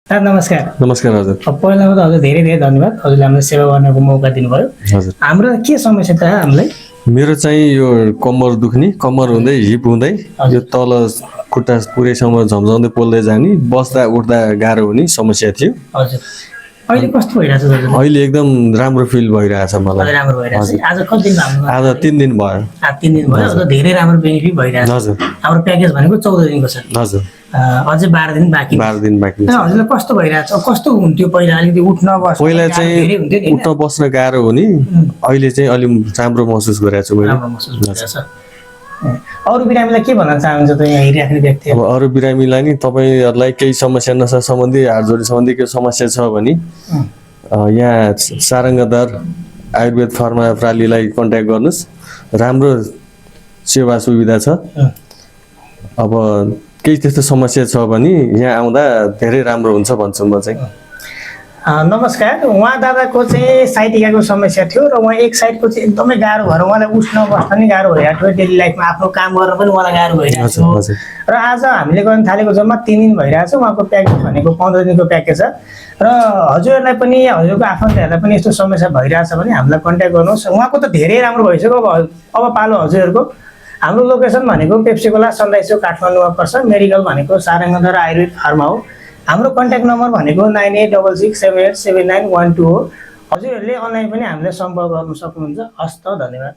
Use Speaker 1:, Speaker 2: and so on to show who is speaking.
Speaker 1: नमस्कार।
Speaker 2: नमस्कार हजुर।
Speaker 1: पहिलामा त हजुर धेरै धेरै धन्यवाद, हजुरले हामीलाई सेवा गर्नको मौका दिनुभयो।
Speaker 2: हजुर।
Speaker 1: हाम्रो के समस्या त हामीलाई?
Speaker 2: मेरो चाहिँ यो कम्मर दुख्ने, कम्मर हुँदै हिप हुँदै यो तल खुट्टा पुरैसम्म झम्झाउँदै पोल्दै जाने, बस्दा उठ्दा गाह्रो हुने समस्या थियो।
Speaker 1: हजुर। अहिले कस्तो भइरहेछ दाजु?
Speaker 2: अहिले एकदम राम्रो फिल भइरहेछ मलाई।
Speaker 1: अहिले राम्रो भइरहेछ। आज कति दिन भयो?
Speaker 2: आज 3 दिन भयो।
Speaker 1: 3 दिन भयो। आज धेरै राम्रो बेनिफिट भइरहेछ।
Speaker 2: हजुर।
Speaker 1: हाम्रो प्याकेज भनेको 14 दिनको छ।
Speaker 2: हजुर।
Speaker 1: अझै 12 दिन बाँकी।
Speaker 2: 12 दिन बाँकी छ।
Speaker 1: हजुरलाई कस्तो भइरहेछ? कस्तो हुन्थ्यो पहिला? अलिकति उठ्न बस्न
Speaker 2: पहिला चाहिँ उठ्न बस्न गाह्रो हुने, अहिले चाहिँ अलि राम्रो महसुस गरिरहेछु मैले।
Speaker 1: राम्रो महसुस भइरहेछ। अरू बिरामीलाई के भन्न चाहनुहुन्छ त यहाँ हेरिराख्ने व्यक्ति?
Speaker 2: अब अरू बिरामीलाई नि तपाईहरुलाई केही समस्या नसा सम्बन्धी हाडजोडी सम्बन्धी केही समस्या छ भने यहाँ सारङ्गधार आयुर्वेद फार्मा प्रालीलाई कन्ट्याक्ट गर्नुस्। राम्रो सेवा सुविधा छ। अब केही त्यस्तो समस्या छ भने यहाँ आउँदा धेरै राम्रो हुन्छ भन्छु म चाहिँ।
Speaker 1: नमस्कार। उहाँ दादाको चाहिँ साइटिकाको समस्या थियो र उहाँ एक साइडको चाहिँ एकदमै गाह्रो भएर उहाँलाई उठ्न बस्न नि गाह्रो भइरहेको थियो। डेली लाइफमा आफ्नो काम गर्न पनि उहाँलाई गाह्रो भइरहेको थियो। र आज हामीले गर्न थालेको जम्मा 3 दिन भइरहेछ। उहाँको प्याकेज भनेको 15 दिनको प्याकेज छ। र हजुरहरूलाई पनि हजुरको आफन्तहरूलाई पनि यस्तो समस्या भइरहेछ भने हामीलाई कन्ट्याक्ट गर्नुहोस्। उहाँको त धेरै राम्रो भइसक्यो। अब पालो हजुरहरूको। हाम्रो लोकेसन भनेको पेप्सी खोला सनराइज चौक काठमाडौँमा पर्छ। मेडिकल भनेको सारङ्गधार आयुर्वेद फार्मा हो। हाम्रो कन्ट्याक्ट नम्बर भनेको 9866787912 हो। हजुरहरूले अनलाइन पनि हामीलाई सम्पर्क गर्न सक्नुहुन्छ। हस्त धन्यवाद।